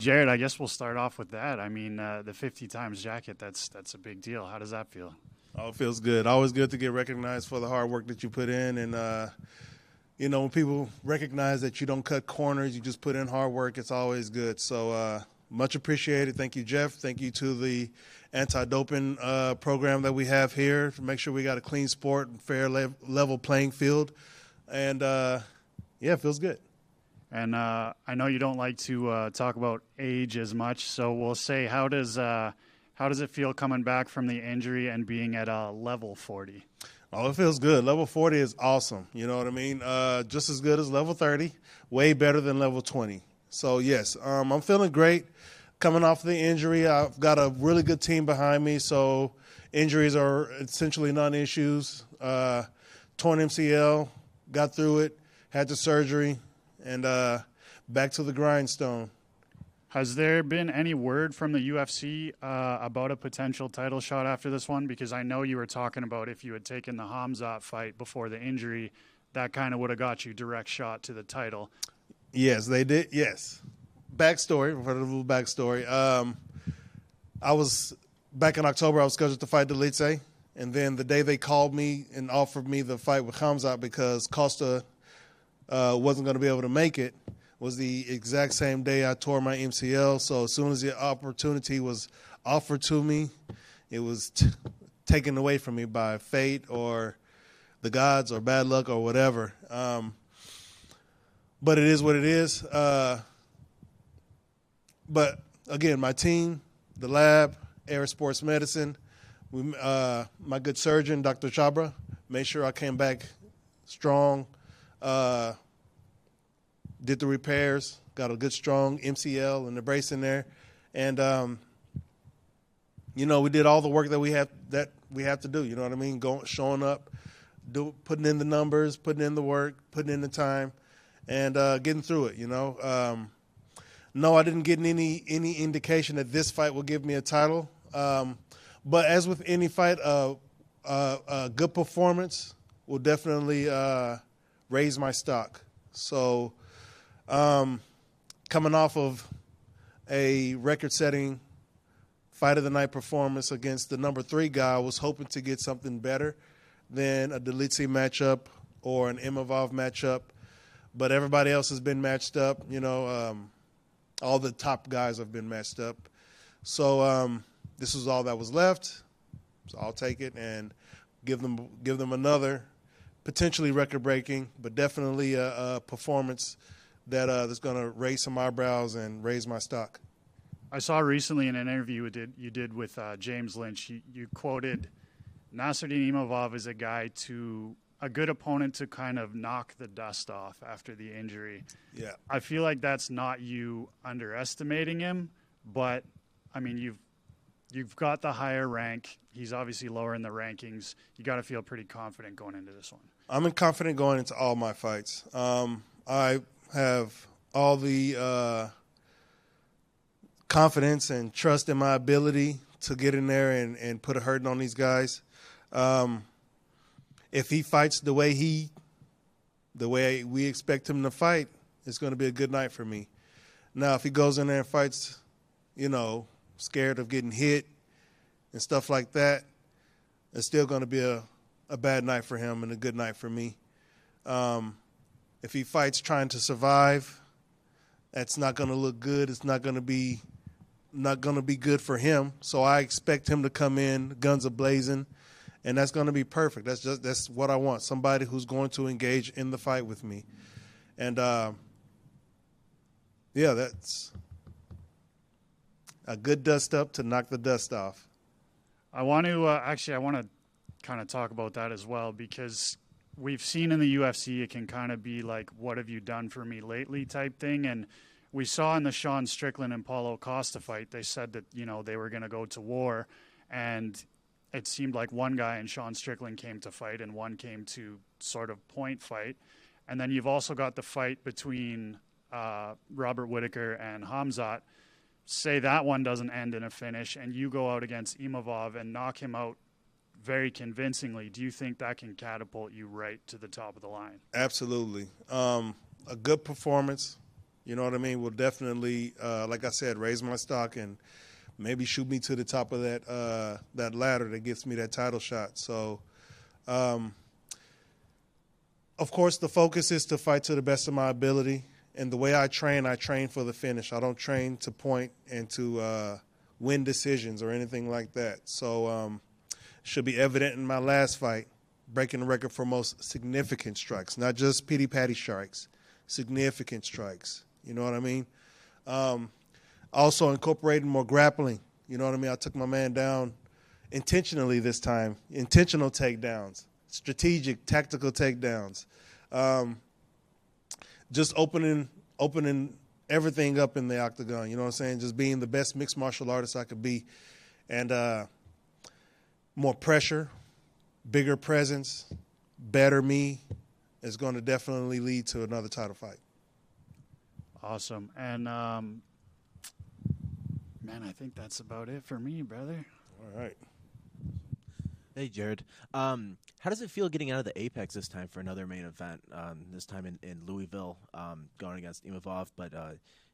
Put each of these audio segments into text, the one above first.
Jared, I guess we'll start off with that. I mean, the 50 times jacket, that's a big deal. How does that feel? Oh, it feels good. Always good to get recognized for the hard work that you put in. And, when people recognize that you don't cut corners, you just put in hard work, it's always good. So much appreciated. Thank you, Jeff. Thank you to the anti-doping program that we have here to make sure we got a clean sport and fair level playing field. And, it feels good. And I know you don't like to talk about age as much, so we'll say, how does it feel coming back from the injury and being at level 40? Oh, it feels good. Level 40 is awesome. You know what I mean? Just as good as level 30, way better than level 20. So, yes, I'm feeling great coming off the injury. I've got a really good team behind me, so injuries are essentially non-issues. Torn MCL, got through it, had the surgery, and back to the grindstone. Has there been any word from the UFC about a potential title shot after this one? Because I know you were talking about if you had taken the Hamzat fight before the injury, that kind of would have got you direct shot to the title. Yes, they did. Yes. Backstory, for the little backstory. I was back in October. I was scheduled to fight Delice, and then the day they called me and offered me the fight with Hamzat because Costa wasn't going to be able to make it, was the exact same day I tore my MCL. So as soon as the opportunity was offered to me, it was taken away from me by fate or the gods or bad luck or whatever. But it is what it is. But again, my team, the lab, Air Sports Medicine, my good surgeon, Dr. Chabra, made sure I came back strong. Did the repairs, got a good strong MCL and the brace in there, and we did all the work that we have to do. You know what I mean? Showing up, putting in the numbers, putting in the work, putting in the time, and getting through it. No, I didn't get any indication that this fight will give me a title, but as with any fight, a good performance will definitely raise my stock. So. Coming off of a record-setting fight of the night performance against the number 3 guy, I was hoping to get something better than a Delice matchup or an Imavov matchup, but everybody else has been matched up. All the top guys have been matched up. So this was all that was left. So I'll take it and give them another potentially record-breaking, but definitely a performance that's going to raise some eyebrows and raise my stock. I saw recently in an interview you did with James Lynch, you quoted Nassourdine Imavov as a good opponent to kind of knock the dust off after the injury. Yeah. I feel like that's not you underestimating him, but I mean you've got the higher rank. He's obviously lower in the rankings. You got to feel pretty confident going into this one. I'm confident going into all my fights. I have all the confidence and trust in my ability to get in there and put a hurting on these guys. If he fights the way we expect him to fight, it's going to be a good night for me. Now, if he goes in there and fights, scared of getting hit and stuff like that, it's still going to be a bad night for him and a good night for me. If he fights trying to survive, that's not going to look good. It's not going to be good for him. So I expect him to come in guns a-blazing, and that's going to be perfect. That's what I want. Somebody who's going to engage in the fight with me. And that's a good dust up to knock the dust off. I want to kind of talk about that as well, because we've seen in the UFC it can kind of be like, what have you done for me lately type thing. And we saw in the Sean Strickland and Paulo Costa fight, they said that, they were going to go to war. And it seemed like one guy in Sean Strickland came to fight and one came to sort of point fight. And then you've also got the fight between Robert Whittaker and Hamzat. Say that one doesn't end in a finish and you go out against Imavov and knock him out very convincingly. Do you think that can catapult you right to the top of the line? Absolutely. A good performance, you know what I mean, will definitely, like I said, raise my stock and maybe shoot me to the top of that ladder that gets me that title shot. So, of course, the focus is to fight to the best of my ability. And the way I train for the finish. I don't train to point and to win decisions or anything like that. So should be evident in my last fight, breaking the record for most significant strikes, not just pity-patty strikes, significant strikes. You know what I mean? Also incorporating more grappling. You know what I mean? I took my man down intentionally this time, intentional takedowns, strategic, tactical takedowns. Just opening everything up in the octagon, you know what I'm saying? Just being the best mixed martial artist I could be. And more pressure, bigger presence, better me is going to definitely lead to another title fight. Awesome. And, man, I think that's about it for me, brother. All right. Hey, Jared. How does it feel getting out of the Apex this time for another main event? This time in Louisville, going against Imavov, but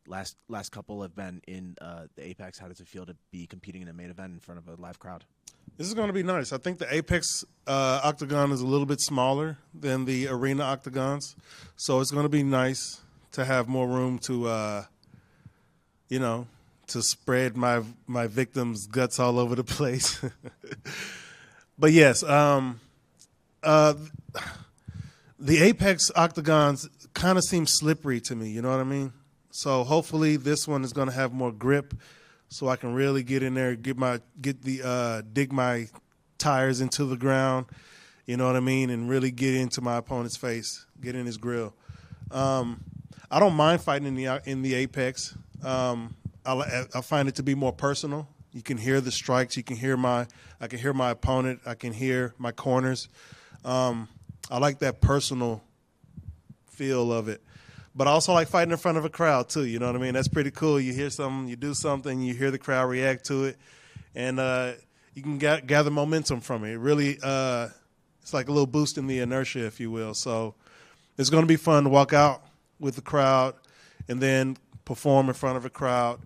last couple have been in the Apex. How does it feel to be competing in a main event in front of a live crowd? This is going to be nice. I think the Apex octagon is a little bit smaller than the arena octagons, so it's going to be nice to have more room to, to spread my victims' guts all over the place. But yes, the Apex octagons kind of seem slippery to me, you know what I mean? So hopefully this one is going to have more grip so I can really get in there, dig my tires into the ground, you know what I mean, and really get into my opponent's face, get in his grill. I don't mind fighting in the Apex. I find it to be more personal. You can hear the strikes. I can hear my opponent. I can hear my corners. I like that personal feel of it. But I also like fighting in front of a crowd, too. You know what I mean? That's pretty cool. You hear something, you do something, you hear the crowd react to it, and you can gather momentum from it. It really, it's like a little boost in the inertia, if you will. So it's going to be fun to walk out with the crowd and then perform in front of a crowd.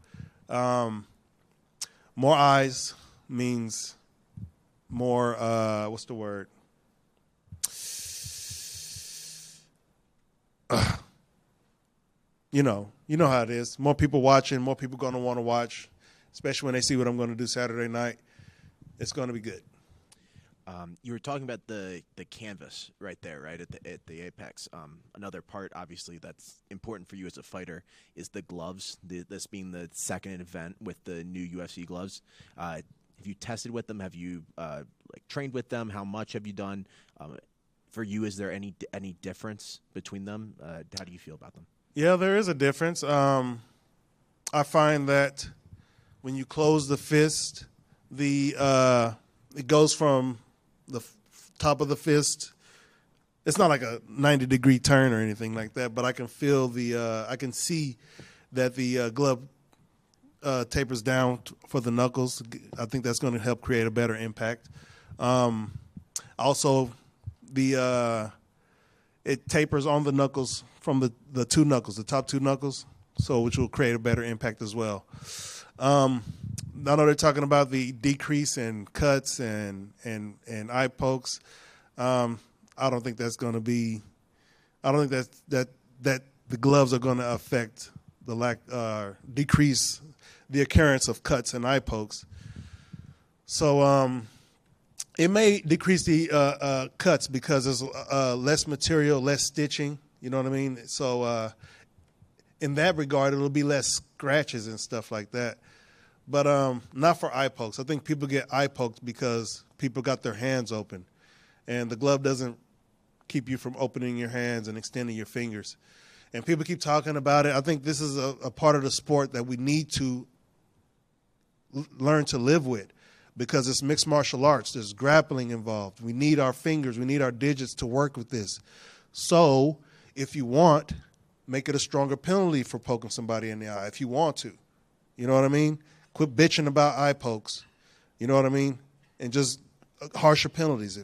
More eyes means more, what's the word? You know how it is. More people watching, more people going to want to watch, especially when they see what I'm going to do Saturday night. It's going to be good. You were talking about the canvas right there, right, at the Apex. Another part, obviously, that's important for you as a fighter is the gloves, this being the second event with the new UFC gloves. Have you tested with them? Have you trained with them? How much have you done? For you, is there any difference between them? How do you feel about them? Yeah, there is a difference. I find that when you close the fist, it goes from the top of the fist. It's not like a 90-degree turn or anything like that, but I can feel I can see that the glove tapers down for the knuckles. I think that's going to help create a better impact. Also, it tapers on the knuckles from the two knuckles, the top two knuckles, which will create a better impact as well. I know they're talking about the decrease in cuts and eye pokes. I don't think that's going to be. I don't think that the gloves are going to affect decrease the occurrence of cuts and eye pokes. So it may decrease the cuts because there's less material, less stitching. You know what I mean? So in that regard, it'll be less scratches and stuff like that. But not for eye pokes. I think people get eye poked because people got their hands open. And the glove doesn't keep you from opening your hands and extending your fingers. And people keep talking about it. I think this is a part of the sport that we need to learn to live with because it's mixed martial arts. There's grappling involved. We need our fingers. We need our digits to work with this. So if you want, make it a stronger penalty for poking somebody in the eye if you want to. You know what I mean? Quit bitching about eye pokes. You know what I mean? And just harsher penalties,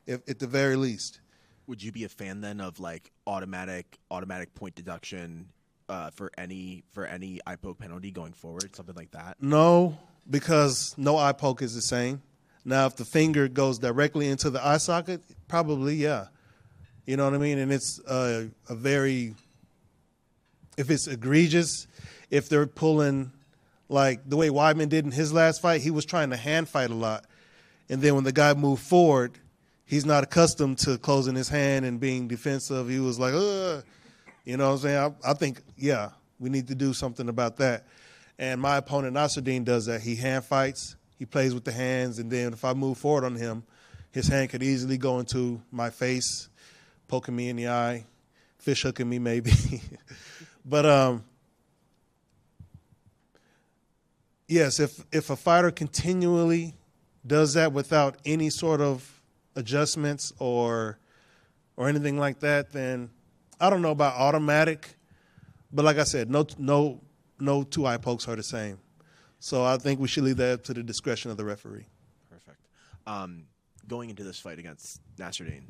if at the very least. Would you be a fan then of like automatic point deduction for any eye poke penalty going forward, something like that? No, because no eye poke is the same. Now, if the finger goes directly into the eye socket, probably, yeah. You know what I mean? And it's a very, if it's egregious, if they're pulling, like the way Weidman did in his last fight, he was trying to hand fight a lot. And then when the guy moved forward, he's not accustomed to closing his hand and being defensive. He was like, ugh. You know what I'm saying? I think, yeah, we need to do something about that. And my opponent, Nassourdine, does that. He hand fights. He plays with the hands. And then if I move forward on him, his hand could easily go into my face, poking me in the eye, fish hooking me maybe. But, yes, if a fighter continually does that without any sort of adjustments or anything like that, then I don't know about automatic. But like I said, no two eye pokes are the same. So I think we should leave that up to the discretion of the referee. Perfect. Going into this fight against Nassourdine,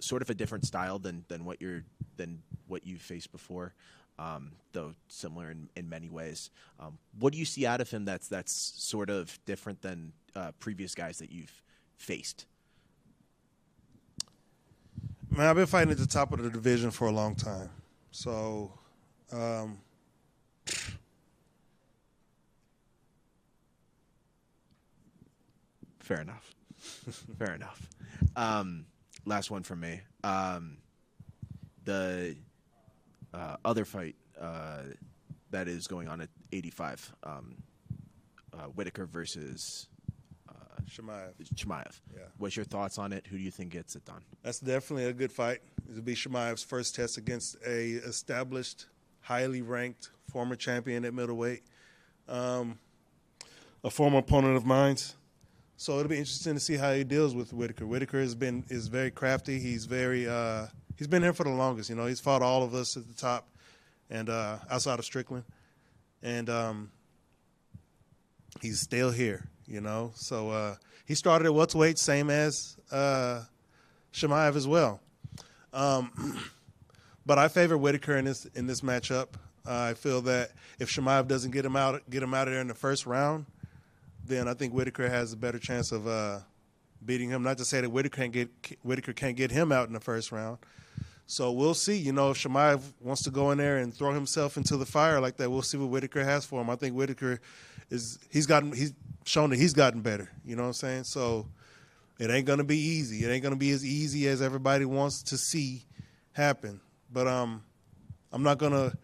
sort of a different style than what you faced before, though similar in many ways. What do you see out of him that's sort of different than previous guys that you've faced? Man, I've been fighting at the top of the division for a long time. So, fair enough. Fair enough. Last one from me. The other fight that is going on at 85, Whitaker versus Chimaev. Yeah. What's your thoughts on it? Who do you think gets it done? That's definitely a good fight. It will be Chimaev's first test against a established, highly ranked former champion at middleweight, a former opponent of mine's. So it'll be interesting to see how he deals with Whitaker. Whitaker is very crafty. He's been here for the longest. You know, he's fought all of us at the top and outside of Strickland, and he's still here. You know, so he started at welterweight, same as Chimaev as well. But I favor Whitaker in this matchup. I feel that if Chimaev doesn't get him out of there in the first round, then I think Whitaker has a better chance of beating him. Not to say that Whitaker can't get him out in the first round. So we'll see. You know, if Chimaev wants to go in there and throw himself into the fire like that, we'll see what Whitaker has for him. I think Whitaker he's shown that he's gotten better. You know what I'm saying? So it ain't gonna be easy. It ain't gonna be as easy as everybody wants to see happen. But I'm not gonna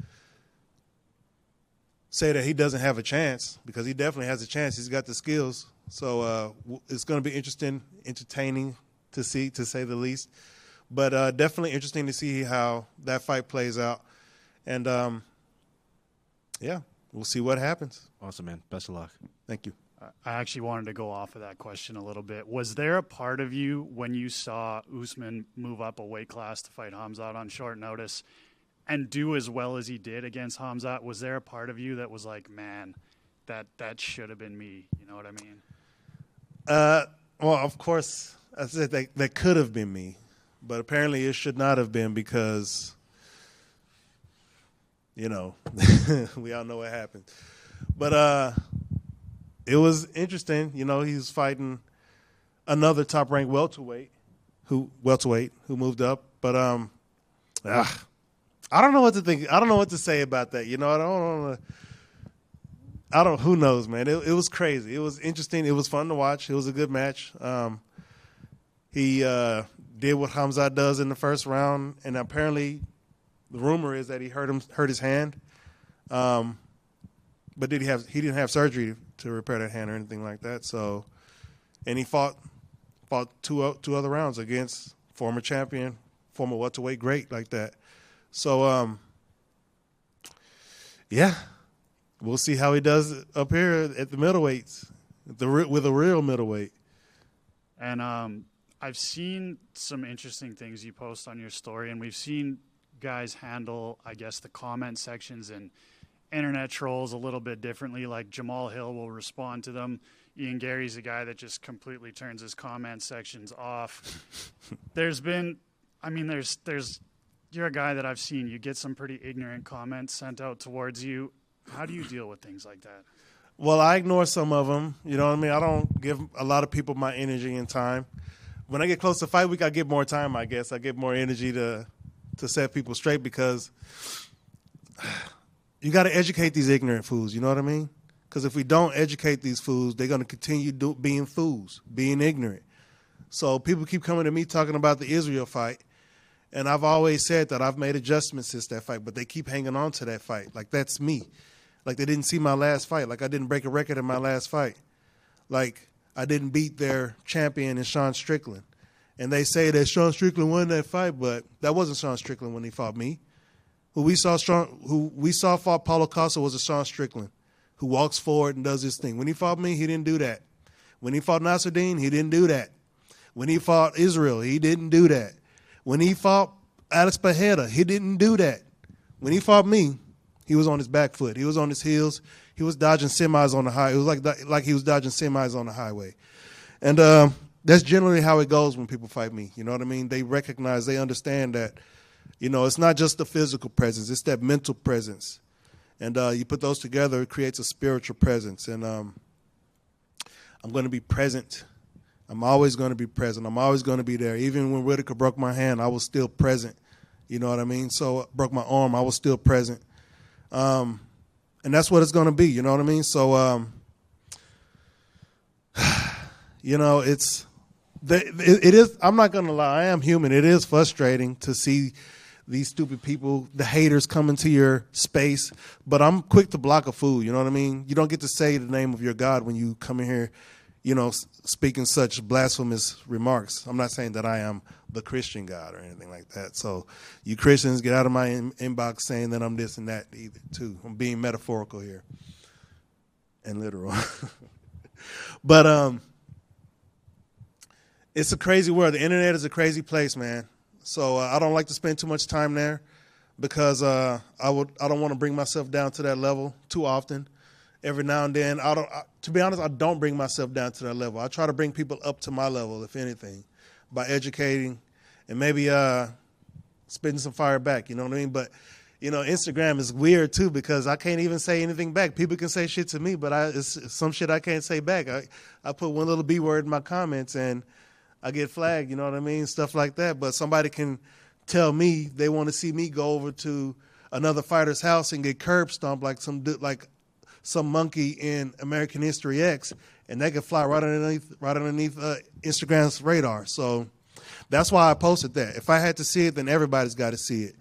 say that he doesn't have a chance, because he definitely has a chance. He's got the skills. So it's going to be entertaining to see, to say the least. But definitely interesting to see how that fight plays out. And, yeah, we'll see what happens. Awesome, man. Best of luck. Thank you. I actually wanted to go off of that question a little bit. Was there a part of you when you saw Usman move up a weight class to fight Khamzat on short notice and do as well as he did against Khamzat? Was there a part of you that was like, man, that should have been me? You know what I mean? Well, of course, I said that could have been me. But apparently it should not have been, because, you know, we all know what happened. But it was interesting. You know, he's fighting another top-ranked welterweight who moved up. But I don't know what to think. I don't know what to say about that. You know, who knows, man. It was crazy. It was interesting. It was fun to watch. It was a good match. He did what Khamzat does in the first round, and apparently the rumor is that he hurt his hand. But he didn't have surgery to repair that hand or anything like that. So, and he fought two other rounds against former champion, former welterweight great like that. So, yeah, we'll see how he does up here at the middleweights, with a real middleweight. And I've seen some interesting things you post on your story, and we've seen guys handle, I guess, the comment sections and internet trolls a little bit differently. Like Jamal Hill will respond to them. Ian Gary's a guy that just completely turns his comment sections off. There's you're a guy that I've seen. You get some pretty ignorant comments sent out towards you. How do you deal with things like that? Well, I ignore some of them. You know what I mean? I don't give a lot of people my energy and time. When I get close to fight week, I get more time, I guess. I get more energy to set people straight because you got to educate these ignorant fools. You know what I mean? Because if we don't educate these fools, they're going to continue being fools, being ignorant. So people keep coming to me talking about the Israel fight. And I've always said that I've made adjustments since that fight, but they keep hanging on to that fight. Like, that's me. Like, they didn't see my last fight. Like, I didn't break a record in my last fight. Like, I didn't beat their champion in Sean Strickland. And they say that Sean Strickland won that fight, but that wasn't Sean Strickland when he fought me. Who we saw fought Paulo Costa was a Sean Strickland who walks forward and does his thing. When he fought me, he didn't do that. When he fought Nassourdine, he didn't do that. When he fought Israel, he didn't do that. When he fought Alex Pereira, he didn't do that. When he fought me, he was on his back foot. He was on his heels. He was dodging semis on the highway. It was like he was dodging semis on the highway. And that's generally how it goes when people fight me. You know what I mean? They recognize, they understand that, you know, it's not just the physical presence. It's that mental presence. And you put those together, it creates a spiritual presence. And I'm going to be present. I'm always going to be present. I'm always going to be there. Even when Whitaker broke my hand, I was still present. You know what I mean? So broke my arm, I was still present. And that's what it's going to be. You know what I mean? So, you know, it is, I'm not going to lie, I am human. It is frustrating to see these stupid people, the haters, come into your space. But I'm quick to block a fool. You know what I mean? You don't get to say the name of your God when you come in here, you know, speaking such blasphemous remarks. I'm not saying that I am the Christian God or anything like that. So you Christians, get out of my inbox saying that I'm this and that either, too. I'm being metaphorical here and literal. But it's a crazy world. The internet is a crazy place, man. So I don't like to spend too much time there because I don't want to bring myself down to that level too often. Every now and then, to be honest, I don't bring myself down to that level. I try to bring people up to my level, if anything, by educating and maybe spitting some fire back, you know what I mean? But, you know, Instagram is weird, too, because I can't even say anything back. People can say shit to me, but it's some shit I can't say back. I put one little B word in my comments, and I get flagged, you know what I mean? Stuff like that. But somebody can tell me they want to see me go over to another fighter's house and get curb stomped like some monkey in American History X, and they can fly right underneath Instagram's radar. So that's why I posted that. If I had to see it, then everybody's got to see it.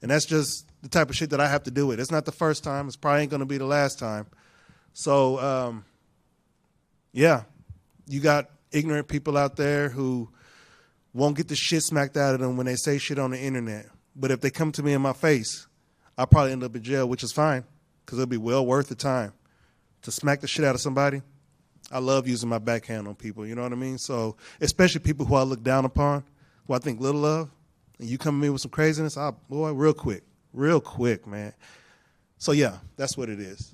And that's just the type of shit that I have to do with. It's not the first time. It's probably ain't going to be the last time. So, yeah, you got ignorant people out there who won't get the shit smacked out of them when they say shit on the internet. But if they come to me in my face, I'll probably end up in jail, which is fine, because it'll be well worth the time to smack the shit out of somebody. I love using my backhand on people, you know what I mean? So, especially people who I look down upon, who I think little of, and you come to me with some craziness, boy, real quick, man. So, yeah, that's what it is.